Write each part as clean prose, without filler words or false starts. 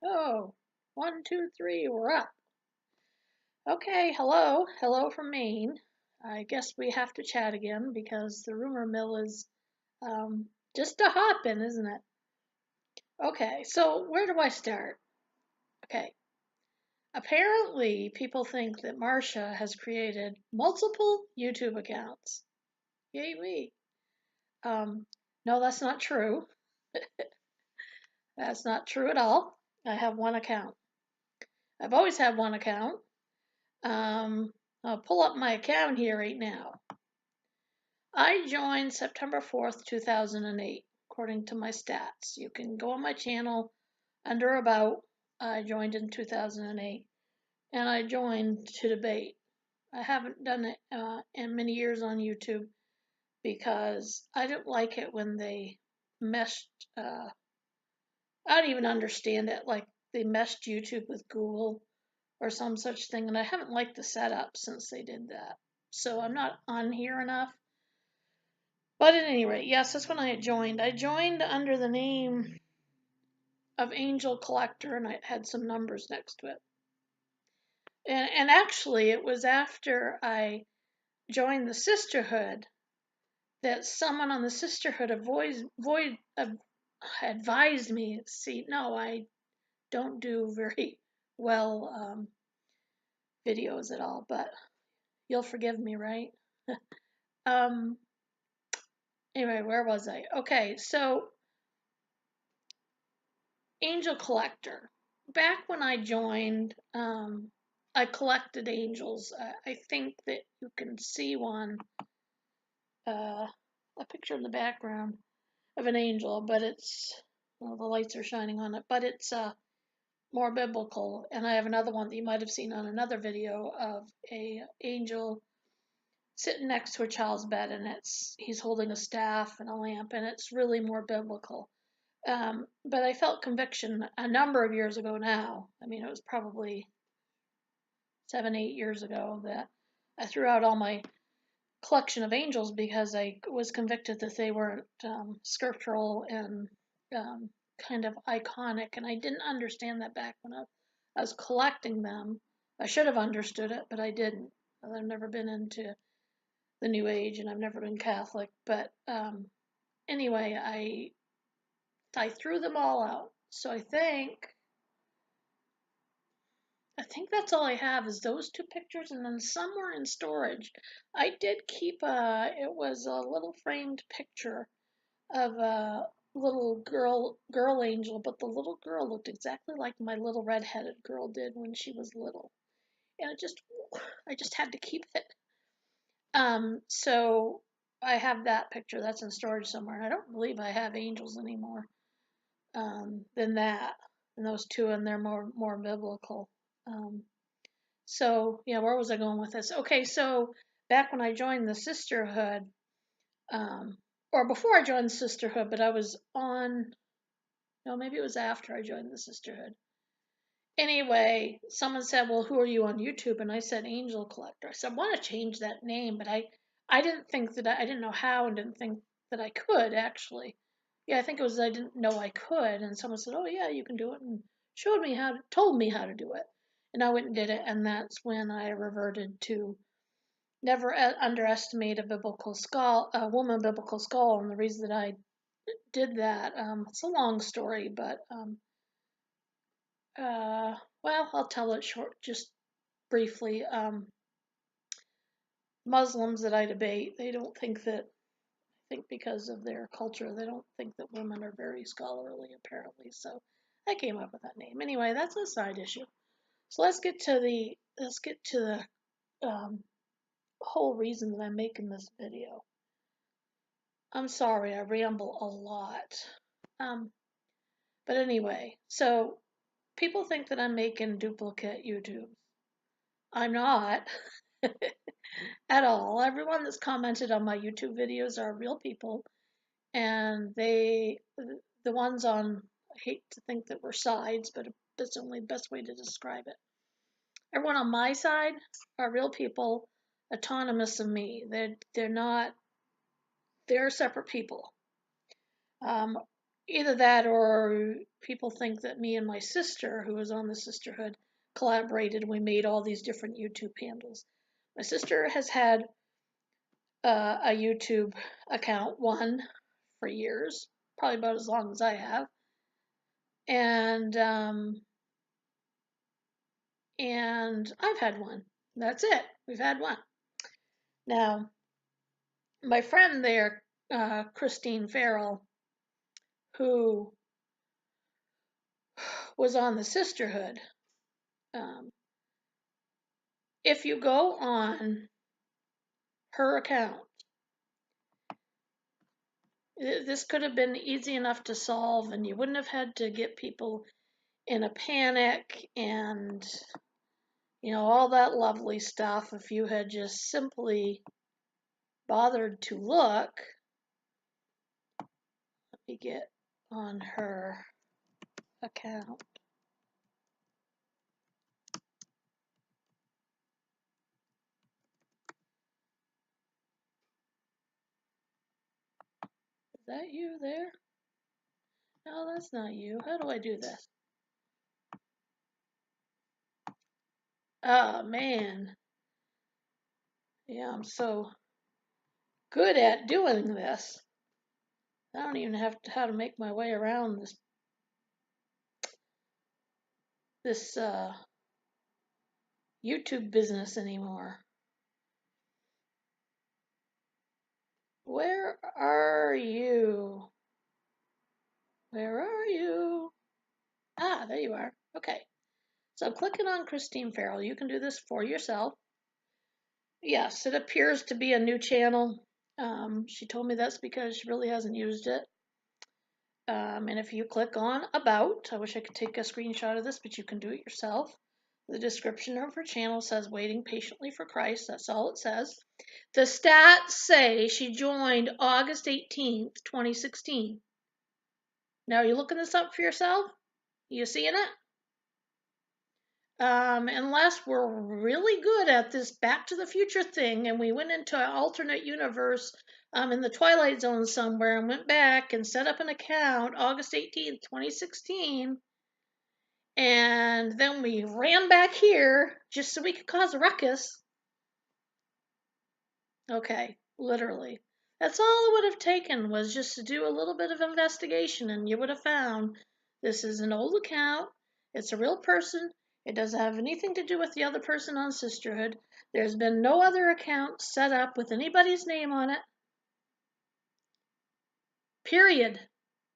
Oh, 1, 2, 3, we're up. Okay, hello. Hello from Maine. I guess we have to chat again because the rumor mill is just a hopping, isn't it? Okay, so where do I start? Okay, apparently people think that Marcia has created multiple YouTube accounts. Yay me. Um, no, that's not true. That's not true at all. I have one account. I've always had one account. Um, I'll pull up my account here right now. I joined September 4th, 2008, according to my stats. You can go on my channel under About. I joined in 2008, and I joined to debate. I haven't done it in many years on YouTube because I didn't like it when they meshed. I don't even understand it. Like they meshed YouTube with Google or some such thing, and I haven't liked the setup since they did that. So I'm not on here enough. But at any rate, yes, that's when I had joined. I joined under the name of Angel Collector, and I had some numbers next to it. And actually, it was after I joined the sisterhood that someone on the sisterhood advised me. See, no, I don't do very well videos at all, but you'll forgive me, right? Um. Anyway, where was I? Okay, so Angel Collector. Back when I joined, I collected angels. I think that you can see one, a picture in the background of an angel, but it's, well, the lights are shining on it, but it's more biblical. And I have another one that you might have seen on another video of a angel sitting next to a child's bed, and he's holding a staff and a lamp, and it's really more biblical. But I felt conviction a number of years ago now. I mean, it was probably 7, 8 years ago that I threw out all my collection of angels because I was convicted that they weren't scriptural and um, kind of iconic. And I didn't understand that back when I was collecting them. I should have understood it, but I didn't. I've never been into the New Age and I've never been Catholic. But anyway, I threw them all out. So I think that's all I have is those two pictures, and then somewhere in storage, I did keep it was a little framed picture of a little girl angel, but the little girl looked exactly like my little redheaded girl did when she was little, and I just had to keep it. So I have that picture that's in storage somewhere, and I don't believe I have angels anymore than that, and those two, and they're more biblical. Um, So, yeah, where was I going with this? Okay, so back when I joined the sisterhood, um, or before I joined the sisterhood, but I was on, no, maybe it was after I joined the sisterhood. Anyway, someone said, "Well, who are you on YouTube?" And I said, "Angel Collector." I said, "I want to change that name," but I didn't think that I didn't know how and didn't think that I could actually. Yeah, I think it was I didn't know I could, and someone said, "Oh yeah, you can do it," and told me how to do it, and I went and did it, and that's when I reverted to never underestimate a woman biblical skull, and the reason that I did that, it's a long story, but well, I'll tell it just briefly. Muslims that I debate, they don't think that, I think because of their culture, they don't think that women are very scholarly, apparently. So I came up with that name. Anyway, that's a side issue. So let's get to the whole reason that I'm making this video. I'm sorry, I ramble a lot. Um, but anyway, so people think that I'm making duplicate YouTubes. I'm not at all. Everyone that's commented on my YouTube videos are real people, and the ones on, I hate to think that we're sides, but that's the only best way to describe it. Everyone on my side are real people, autonomous of me. They're not, they're separate people. Um, either that or people think that me and my sister, who was on the sisterhood, collaborated. We made all these different YouTube handles. My sister has had a YouTube account, one for years, probably about as long as I have, and I've had one. That's it. We've had one. Now, my friend there, Christine Farrell, who was on the sisterhood. Um, if you go on her account, this could have been easy enough to solve, and you wouldn't have had to get people in a panic and all that lovely stuff if you had just simply bothered to look. Let me get on her account. Is that you there? No, that's not you. How do I do this? Oh, man. Yeah, I'm so good at doing this. I don't even have how to make my way around this YouTube business anymore. Where are you? Where are you? Ah, there you are. Okay. So I'm clicking on Christine Farrell. You can do this for yourself. Yes, it appears to be a new channel. She told me that's because she really hasn't used it. And if you click on About, I wish I could take a screenshot of this, but you can do it yourself. The description of her channel says waiting patiently for Christ. That's all it says. The stats say she joined August 18th, 2016. Now, are you looking this up for yourself? You seeing it? Unless we're really good at this Back to the Future thing and we went into an alternate universe in the Twilight Zone somewhere and went back and set up an account August 18th, 2016, and then we ran back here just so we could cause a ruckus. Okay, literally. That's all it would have taken was just to do a little bit of investigation and you would have found this is an old account, it's a real person, it doesn't have anything to do with the other person on Sisterhood. There's been no other account set up with anybody's name on it. Period.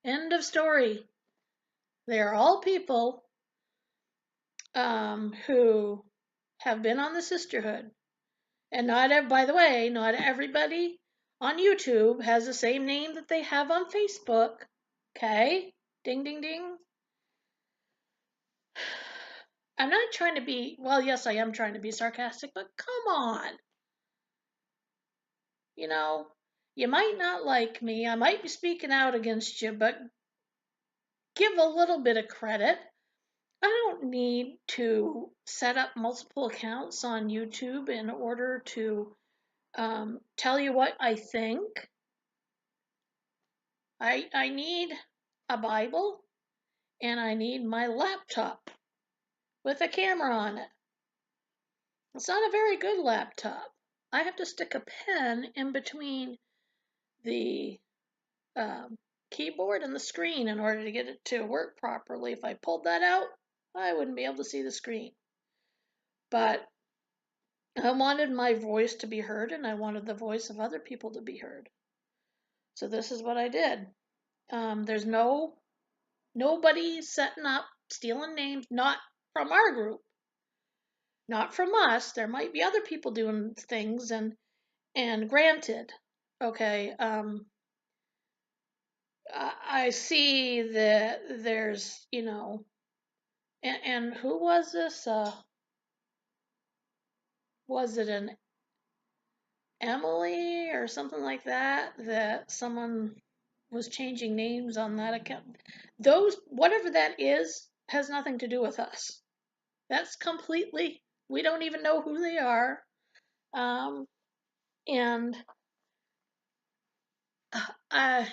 End of story. They are all people who have been on the Sisterhood. And by the way, not everybody on YouTube has the same name that they have on Facebook. Okay? Ding, ding, ding. I'm not trying to be, well, yes, I am trying to be sarcastic, but come on. You know, you might not like me. I might be speaking out against you, but give a little bit of credit. I don't need to set up multiple accounts on YouTube in order to tell you what I think. I need a Bible and I need my laptop with a camera on it. It's not a very good laptop. I have to stick a pen in between the um, keyboard and the screen in order to get it to work properly. If I pulled that out, I wouldn't be able to see the screen. But I wanted my voice to be heard and I wanted the voice of other people to be heard. So this is what I did. There's nobody setting up, stealing names, not from our group, not from us. There might be other people doing things, and granted, okay, I see that there's, and who was this? Was it an Emily or something like that? That someone was changing names on that account. Those, whatever that is, has nothing to do with us. That's completely, we don't even know who they are. And I,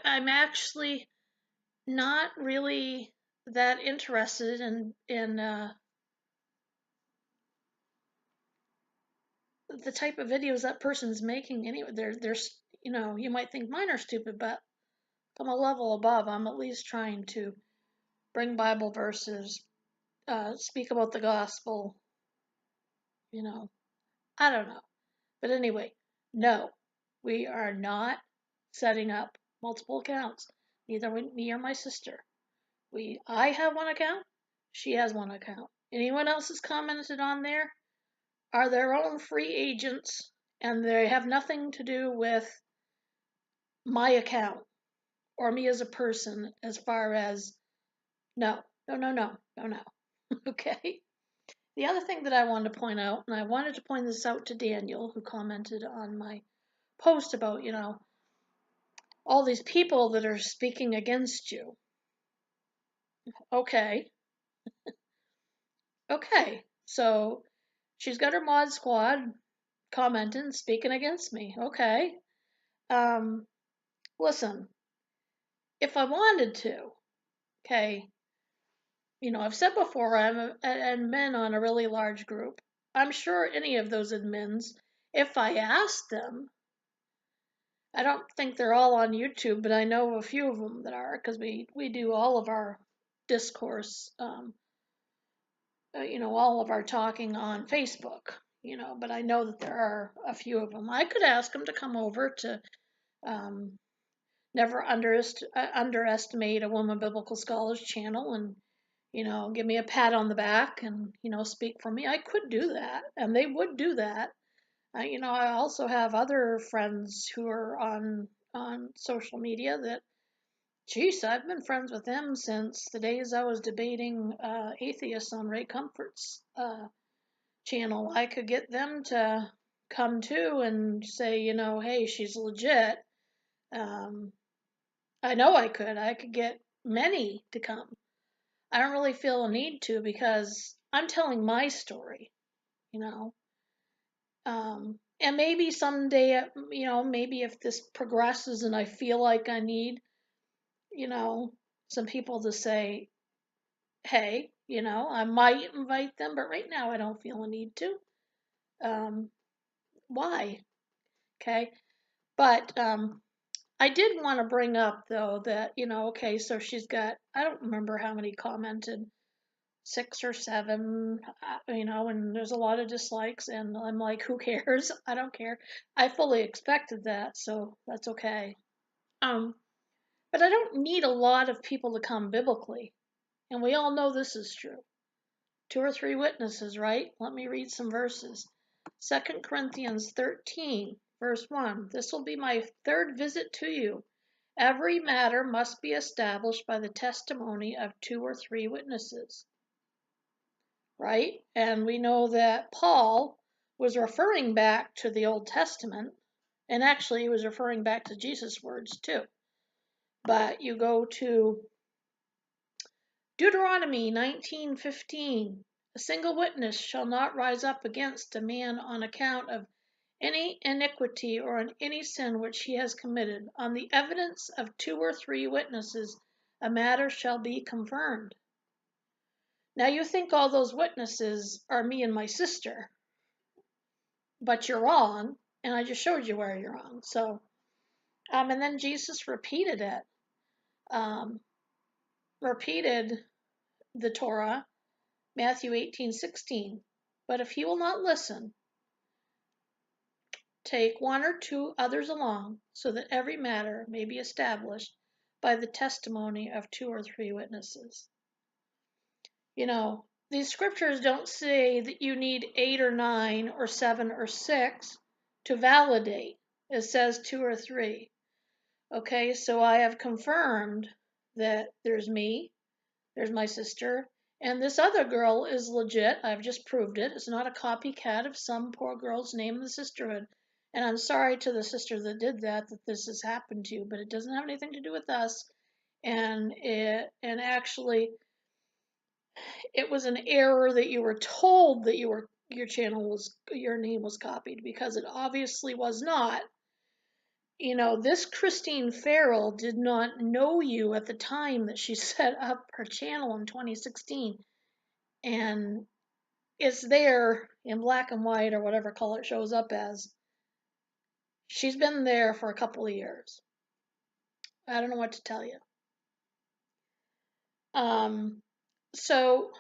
I'm actually not really that interested in the type of videos that person's making anyway. There's you might think mine are stupid, but I'm a level above. I'm at least trying to bring Bible verses, speak about the gospel. You know, I don't know, but anyway, no, we are not setting up multiple accounts. Neither me or my sister. I have one account. She has one account. Anyone else has commented on there are their own free agents, and they have nothing to do with my account or me as a person as far as no, no, no, no, no, no. Okay. The other thing that I wanted to point out, and I wanted to point this out to Daniel, who commented on my post about, all these people that are speaking against you. Okay. Okay. So she's got her mod squad commenting, speaking against me. Okay. Um, listen, if I wanted to, okay, I've said before I'm an admin on a really large group. I'm sure any of those admins, if I asked them, I don't think they're all on YouTube, but I know a few of them that are because we do all of our discourse, all of our talking on Facebook, but I know that there are a few of them. I could ask them to come over to um, never underestimate a woman biblical scholars channel and give me a pat on the back and speak for me. I could do that and they would do that. I also have other friends who are on social media that, geez, I've been friends with them since the days I was debating atheists on Ray Comfort's channel. I could get them to come too and say, hey, she's legit. um, I know I could. I could get many to come. I don't really feel a need to because I'm telling my story, you know. And maybe someday, maybe if this progresses and I feel like I need, you know, some people to say, hey, I might invite them, but right now I don't feel a need to. Um, why? Okay. But I did want to bring up though that, okay, so she's got, I don't remember how many commented, 6 or 7, and there's a lot of dislikes, and I'm like, who cares? I don't care. I fully expected that, so that's okay. Um, but I don't need a lot of people to come biblically, and we all know this is true. 2 or 3 witnesses, right? Let me read some verses. 2 Corinthians 13, verse 1. This will be my third visit to you. Every matter must be established by the testimony of 2 or 3 witnesses. Right? And we know that Paul was referring back to the Old Testament, and actually he was referring back to Jesus' words too. But you go to Deuteronomy 19:15. A single witness shall not rise up against a man on account of any iniquity or on any sin which he has committed. On the evidence of 2 or 3 witnesses, a matter shall be confirmed. Now you think all those witnesses are me and my sister, but you're wrong, and I just showed you where you're wrong. So, and then Jesus repeated it, um, repeated the Torah, Matthew 18:16. But if he will not listen, take 1 or 2 others along, so that every matter may be established by the testimony of 2 or 3 witnesses. These scriptures don't say that you need 8 or 9 or 7 or 6 to validate. It says 2 or 3. Okay, so I have confirmed that there's me, there's my sister, and this other girl is legit. I've just proved it. It's not a copycat of some poor girl's name in the sisterhood. And I'm sorry to the sister that did that this has happened to you, but it doesn't have anything to do with us. And actually it was an error that you were told that your name was copied, because it obviously was not. this Christine Farrell did not know you at the time that she set up her channel in 2016. And it's there in black and white or whatever color it shows up as. She's been there for a couple of years. I don't know what to tell you. So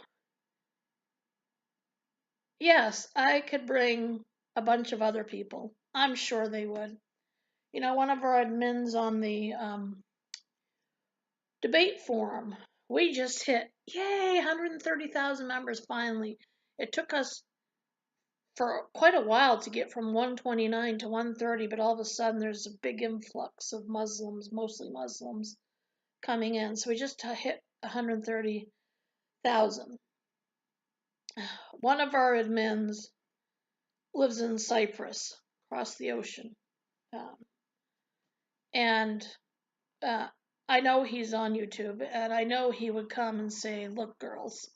yes, I could bring a bunch of other people. I'm sure they would. One of our admins on the debate forum, we just hit, yay, 130,000 members finally. It took us for quite a while to get from 129 to 130, but all of a sudden there's a big influx of Muslims, mostly Muslims, coming in. So we just hit 130,000. One of our admins lives in Cyprus, across the ocean. Um, and I know he's on YouTube, and I know he would come and say, look, girls.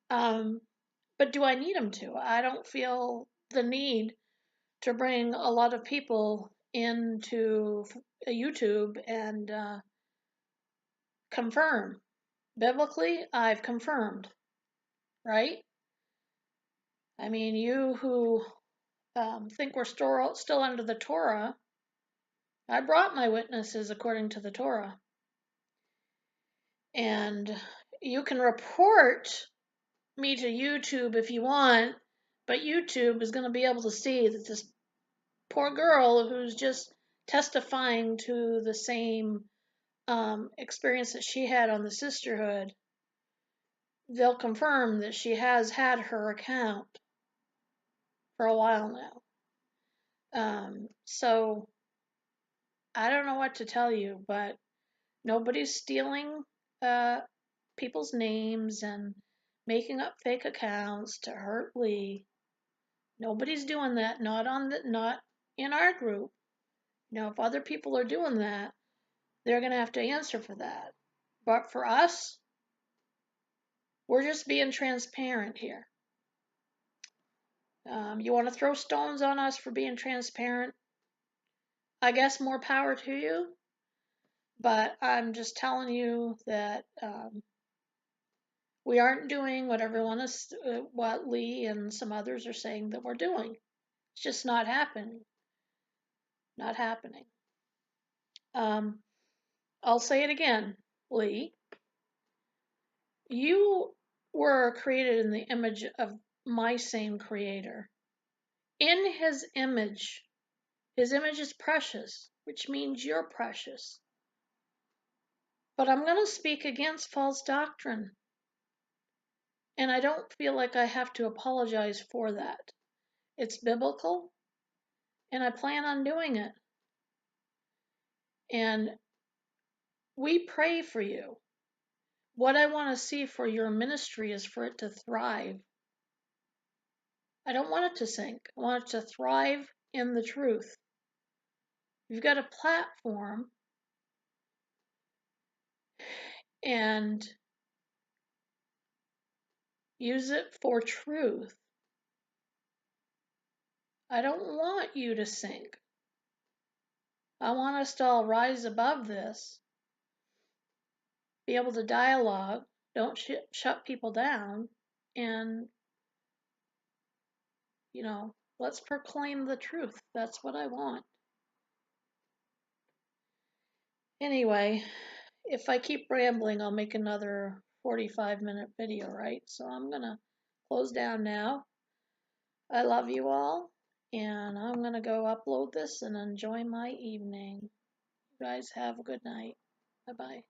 But do I need him to? I don't feel the need to bring a lot of people into YouTube and confirm. Biblically, I've confirmed, right? I mean, you who think we're still under the Torah, I brought my witnesses according to the Torah. And you can report me to YouTube if you want, but YouTube is going to be able to see that this poor girl who's just testifying to the same experience that she had on the sisterhood, they'll confirm that she has had her account for a while now. So I don't know what to tell you, but nobody's stealing people's names and making up fake accounts to hurt Lee. Nobody's doing that. Not in our group. If other people are doing that, they're gonna have to answer for that. But for us, we're just being transparent here. You want to throw stones on us for being transparent? I guess more power to you. But I'm just telling you that we aren't doing what Lee and some others are saying that we're doing. It's just not happening. Not happening. I'll say it again, Lee. You were created in the image of my same creator. In his image is precious, which means you're precious. But I'm going to speak against false doctrine. And I don't feel like I have to apologize for that. It's biblical, and I plan on doing it. And we pray for you. What I want to see for your ministry is for it to thrive. I don't want it to sink. I want it to thrive in the truth. You've got a platform, and use it for truth. I don't want you to sink. I want us to all rise above this, be able to dialogue, don't shut people down, and, let's proclaim the truth. That's what I want. Anyway, if I keep rambling, I'll make another 45-minute video, right? So I'm going to close down now. I love you all, and I'm going to go upload this and enjoy my evening. You guys have a good night. Bye-bye.